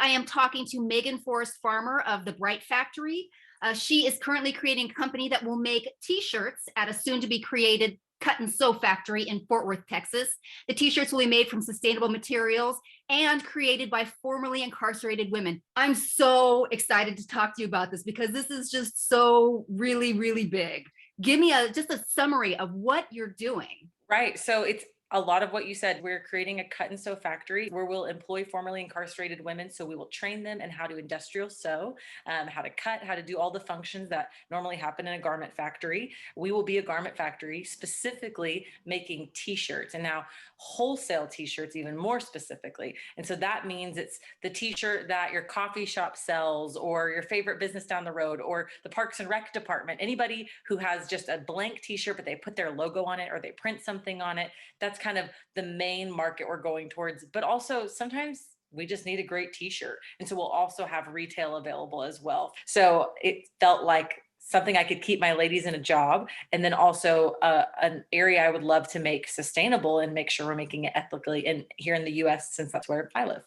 am talking to Meghan Forrest Farmer of the Bright Factory. She is currently creating a company that will make t-shirts at a soon to be created cut and sew factory in Fort Worth, Texas. The t-shirts will be made from sustainable materials and created by formerly incarcerated women. I'm so excited to talk to you about this because this is just so really, really big. Give me just a summary of what you're doing. Right. So it's a lot of what you said. We're creating a cut and sew factory where we'll employ formerly incarcerated women. So we will train them in how to industrial sew, how to cut, how to do all the functions that normally happen in a garment factory. We will be a garment factory specifically making t-shirts, and now wholesale t-shirts even more specifically. And so that means it's the t-shirt that your coffee shop sells, or your favorite business down the road, or the Parks and Rec department. Anybody who has just a blank t-shirt, but they put their logo on it or they print something on it, that's kind of the main market we're going towards. But also sometimes we just need a great t-shirt. And so we'll also have retail available as well. So it felt like something I could keep my ladies in a job, and then also an area I would love to make sustainable and make sure we're making it ethically in here in the US, since that's where I live.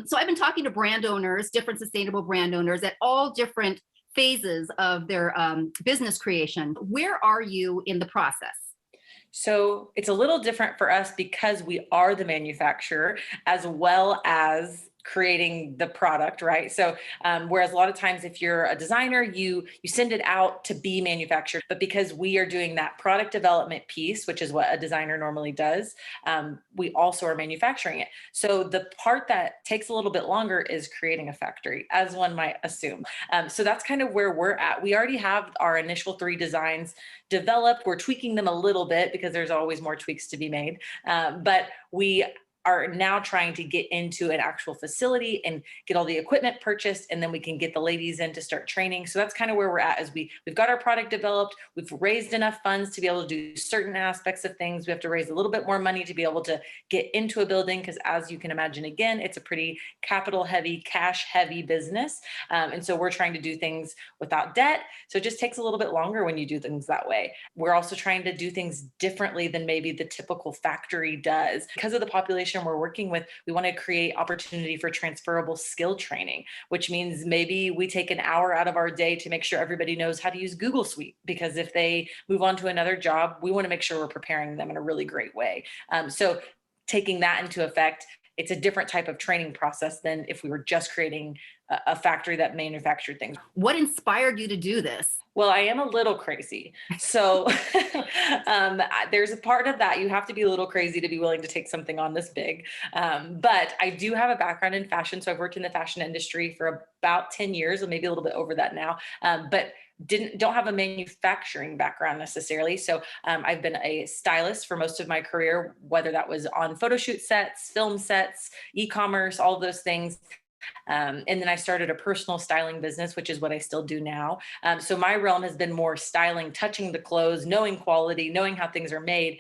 So I've been talking to brand owners, different sustainable brand owners at all different phases of their business creation. Where are you in the process? So it's a little different for us because we are the manufacturer as well as creating the product, right? So whereas a lot of times if you're a designer, you send it out to be manufactured, but because we are doing that product development piece, which is what a designer normally does, we also are manufacturing it. So the part that takes a little bit longer is creating a factory, as one might assume. So that's kind of where we're at. We already have our initial 3 designs developed. We're tweaking them a little bit because there's always more tweaks to be made, but we are now trying to get into an actual facility and get all the equipment purchased, and then we can get the ladies in to start training. So that's kind of where we're at, is we've got our product developed, we've raised enough funds to be able to do certain aspects of things. We have to raise a little bit more money to be able to get into a building, because as you can imagine, again, it's a pretty capital heavy, cash heavy business. And so we're trying to do things without debt. So it just takes a little bit longer when you do things that way. We're also trying to do things differently than maybe the typical factory does. Because of the population we're working with, we want to create opportunity for transferable skill training, which means maybe we take an hour out of our day to make sure everybody knows how to use Google Suite, because if they move on to another job, we want to make sure we're preparing them in a really great way. So taking that into effect, it's a different type of training process than if we were just creating a factory that manufactured things. What inspired you to do this? Well, I am a little crazy. So there's a part of that. You have to be a little crazy to be willing to take something on this big. But I do have a background in fashion. So I've worked in the fashion industry for about 10 years, or maybe a little bit over that now. But don't have a manufacturing background necessarily. So I've been a stylist for most of my career, whether that was on photo shoot sets, film sets, e-commerce, all of those things. And then I started a personal styling business, which is what I still do now. So my realm has been more styling, touching the clothes, knowing quality, knowing how things are made,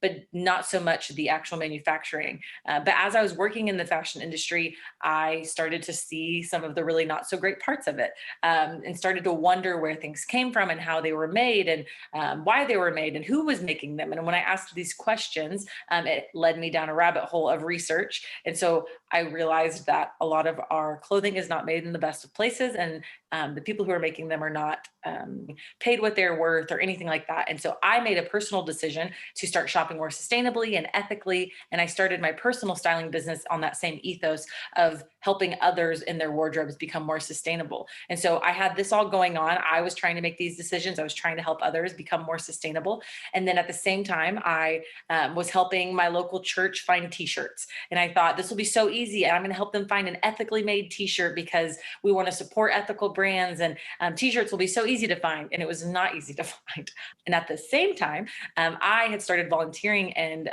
but not so much the actual manufacturing. But as I was working in the fashion industry, I started to see some of the really not so great parts of it, and started to wonder where things came from and how they were made, and why they were made and who was making them. And when I asked these questions, it led me down a rabbit hole of research. And so I realized that a lot of our clothing is not made in the best of places, and the people who are making them are not paid what they're worth or anything like that. And so I made a personal decision to start shopping more sustainably and ethically. And I started my personal styling business on that same ethos of helping others in their wardrobes become more sustainable. And so I had this all going on. I was trying to make these decisions. I was trying to help others become more sustainable. And then at the same time, I was helping my local church find t-shirts. And I thought, this will be so easy. And I'm going to help them find an ethically made t-shirt, because we want to support ethical brands, and t-shirts will be so easy to find. And it was not easy to find. And at the same time, I had started volunteering and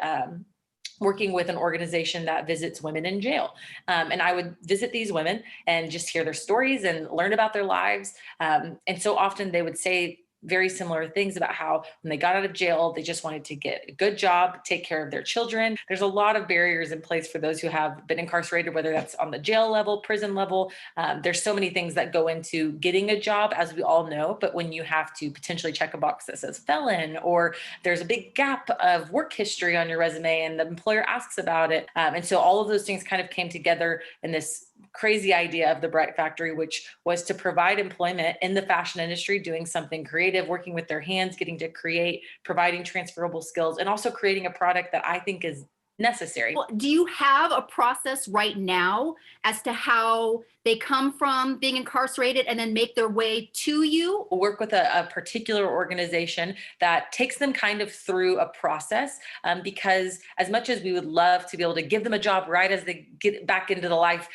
working with an organization that visits women in jail. And I would visit these women and just hear their stories and learn about their lives. And so often they would say very similar things about how when they got out of jail, they just wanted to get a good job, take care of their children. There's a lot of barriers in place for those who have been incarcerated, whether that's on the jail level, prison level. There's so many things that go into getting a job, as we all know. But when you have to potentially check a box that says felon, or there's a big gap of work history on your resume and the employer asks about it. And so all of those things kind of came together in this crazy idea of the Bright Factory, which was to provide employment in the fashion industry, doing something creative, working with their hands, getting to create, providing transferable skills, and also creating a product that I think is necessary. Well, do you have a process right now as to how they come from being incarcerated and then make their way to you? We'll work with a particular organization that takes them kind of through a process, because as much as we would love to be able to give them a job right as they get back into the life,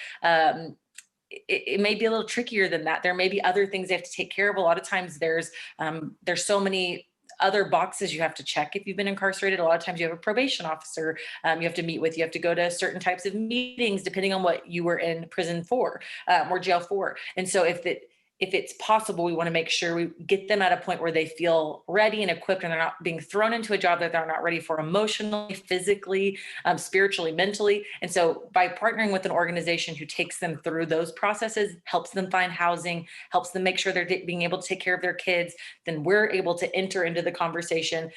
it may be a little trickier than that. There may be other things they have to take care of. A lot of times there's so many other boxes you have to check if you've been incarcerated. A lot of times you have a probation officer you have to meet with. You have to go to certain types of meetings depending on what you were in prison for or jail for. And so if it's possible, we want to make sure we get them at a point where they feel ready and equipped and they're not being thrown into a job that they're not ready for emotionally, physically, spiritually, mentally. And so by partnering with an organization who takes them through those processes, helps them find housing, helps them make sure they're being able to take care of their kids, then we're able to enter into the conversation.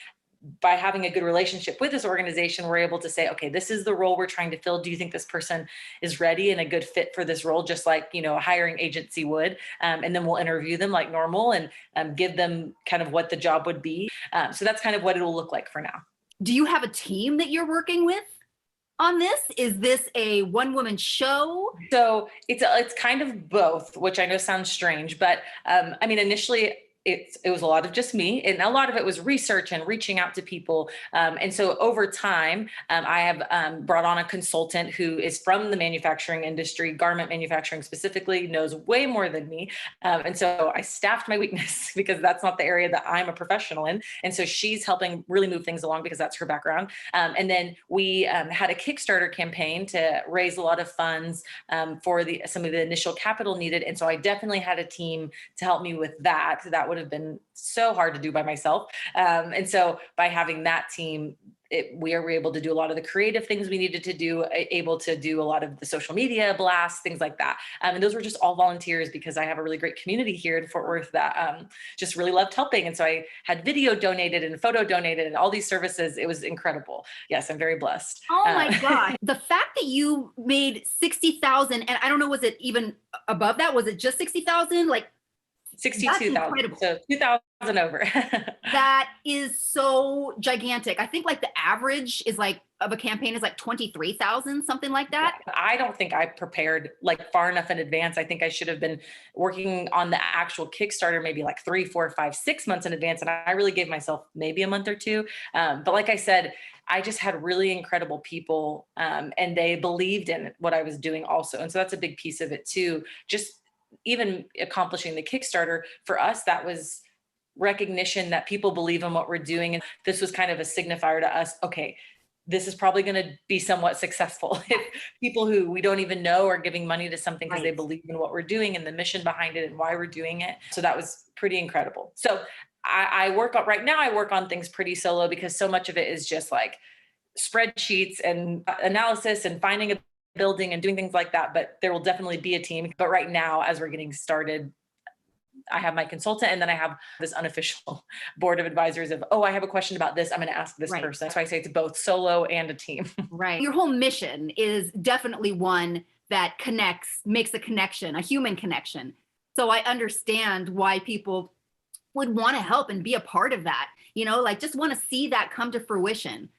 By having a good relationship with this organization, we're able to say, okay, this is the role we're trying to fill. Do you think this person is ready and a good fit for this role? Just like, a hiring agency would. And then we'll interview them like normal and give them kind of what the job would be. So that's kind of what it'll look like for now. Do you have a team that you're working with on this? Is this a one-woman show? So it's kind of both, which I know sounds strange, but initially it was a lot of just me, and a lot of it was research and reaching out to people. And so over time, I have brought on a consultant who is from the manufacturing industry, garment manufacturing specifically, knows way more than me. And so I staffed my weakness because that's not the area that I'm a professional in. And so she's helping really move things along because that's her background. And then we had a Kickstarter campaign to raise a lot of funds for some of the initial capital needed. And so I definitely had a team to help me with that. That would have been so hard to do by myself. And so by having that team, we were able to do a lot of the creative things we needed to do, able to do a lot of the social media blasts, things like that. And those were just all volunteers because I have a really great community here in Fort Worth that just really loved helping. And so I had video donated and photo donated and all these services. It was incredible. Yes, I'm very blessed. Oh my God. The fact that you made 60,000, and I don't know, was it even above that? Was it just 60,000? Like, 62,000, so 2,000 over. That is so gigantic. I think like the average is like of a campaign is like 23,000, something like that. Yeah, I don't think I prepared like far enough in advance. I think I should have been working on the actual Kickstarter maybe like 3, 4, 5, 6 months in advance. And I really gave myself maybe a month or two. But like I said, I just had really incredible people and they believed in what I was doing also. And so that's a big piece of it too. Just even accomplishing the Kickstarter for us, that was recognition that people believe in what we're doing. And this was kind of a signifier to us. Okay, this is probably going to be somewhat successful if people who we don't even know are giving money to something because they believe in what we're doing and the mission behind it and why we're doing it. So that was pretty incredible. So I work on things pretty solo because so much of it is just like spreadsheets and analysis and finding a building and doing things like that, but there will definitely be a team. But right now, as we're getting started, I have my consultant and then I have this unofficial board of advisors of, I have a question about this. I'm going to ask this person. So I say it's both solo and a team. Right. Your whole mission is definitely one that makes a connection, a human connection. So I understand why people would want to help and be a part of that, like just want to see that come to fruition.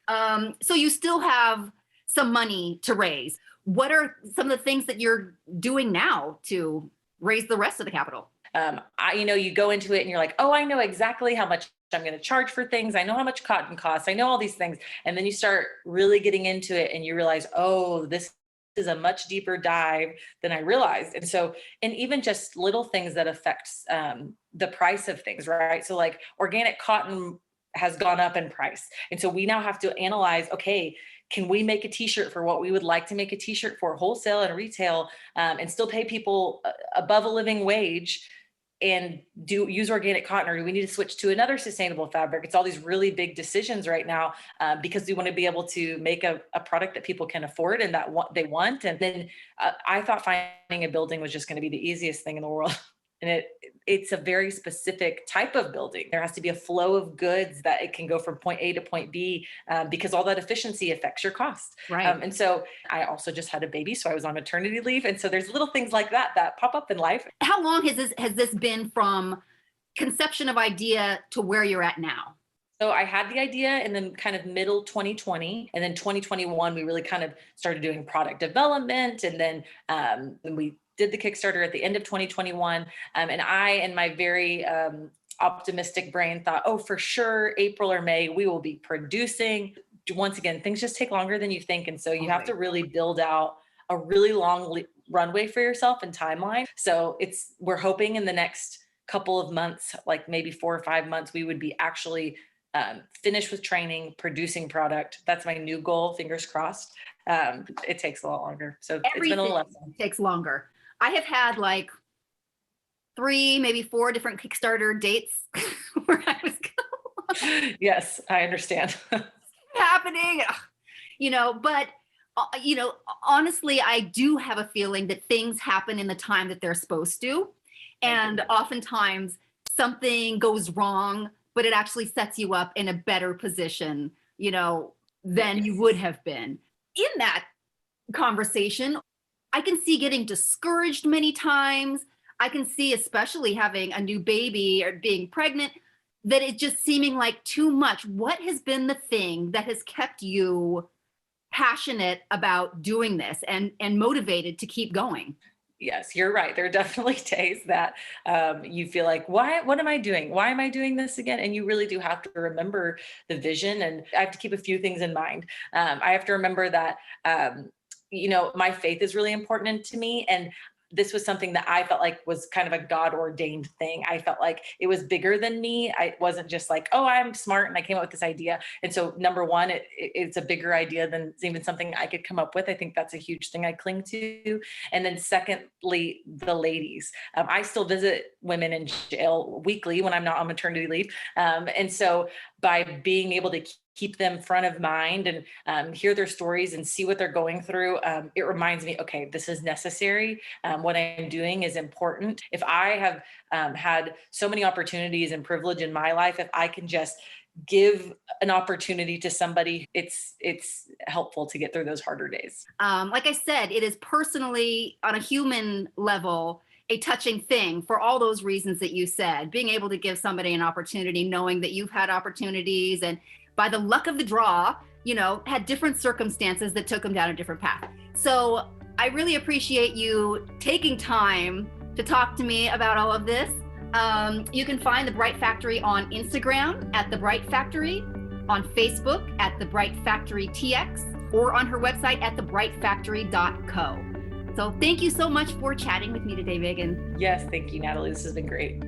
So you still have some money to raise. What are some of the things that you're doing now to raise the rest of the capital? You go into it and you're like, I know exactly how much I'm going to charge for things. I know how much cotton costs. I know all these things. And then you start really getting into it and you realize, this is a much deeper dive than I realized. And even just little things that affects the price of things, right? So like organic cotton has gone up in price. And so we now have to analyze, can we make a t-shirt for what we would like to make a t-shirt for wholesale and retail and still pay people above a living wage and use organic cotton, or do we need to switch to another sustainable fabric? It's all these really big decisions right now because we want to be able to make a product that people can afford and that they want. And then I thought finding a building was just going to be the easiest thing in the world. it's a very specific type of building. There has to be a flow of goods that it can go from point A to point B, because all that efficiency affects your cost. Right. And so I also just had a baby, so I was on maternity leave. And so there's little things like that that pop up in life. How long has this been from conception of idea to where you're at now? So I had the idea in the kind of middle 2020, and then 2021, we really kind of started doing product development. And then we did the Kickstarter at the end of 2021. And I, in my very optimistic brain, thought, oh, for sure, April or May, we will be producing. Once again, things just take longer than you think. And so you have to really build out a really long runway for yourself and timeline. So we're hoping in the next couple of months, like maybe 4 or 5 months, we would be actually finished with training, producing product. That's my new goal, fingers crossed. It takes a lot longer. So it's been a lesson. Takes longer. I have had like 3, maybe 4 different Kickstarter dates where I was going. Yes, I understand. Happening, but honestly, I do have a feeling that things happen in the time that they're supposed to. And oftentimes something goes wrong, but it actually sets you up in a better position, than you would have been. In that conversation, I can see getting discouraged many times. I can see, especially having a new baby or being pregnant, that it just seeming like too much. What has been the thing that has kept you passionate about doing this and motivated to keep going? Yes, you're right. There are definitely days that you feel like, what am I doing? Why am I doing this again? And you really do have to remember the vision. And I have to keep a few things in mind. I have to remember that, my faith is really important to me. And this was something that I felt like was kind of a God ordained thing. I felt like it was bigger than me. I wasn't just like, oh, I'm smart and I came up with this idea. And so number one, it's a bigger idea than even something I could come up with. I think that's a huge thing I cling to. And then secondly, the ladies. I still visit women in jail weekly when I'm not on maternity leave. And so by being able to keep them front of mind and hear their stories and see what they're going through, it reminds me, okay, this is necessary. What I'm doing is important. If I have had so many opportunities and privilege in my life, if I can just give an opportunity to somebody, it's helpful to get through those harder days. Like I said, it is personally, on a human level, a touching thing for all those reasons that you said. Being able to give somebody an opportunity, knowing that you've had opportunities and by the luck of the draw, had different circumstances that took them down a different path. So I really appreciate you taking time to talk to me about all of this. You can find The Bright Factory on Instagram at The Bright Factory, on Facebook at The Bright Factory TX, or on her website at thebrightfactory.co. So thank you so much for chatting with me today, Meghan. Yes, thank you, Natalie. This has been great.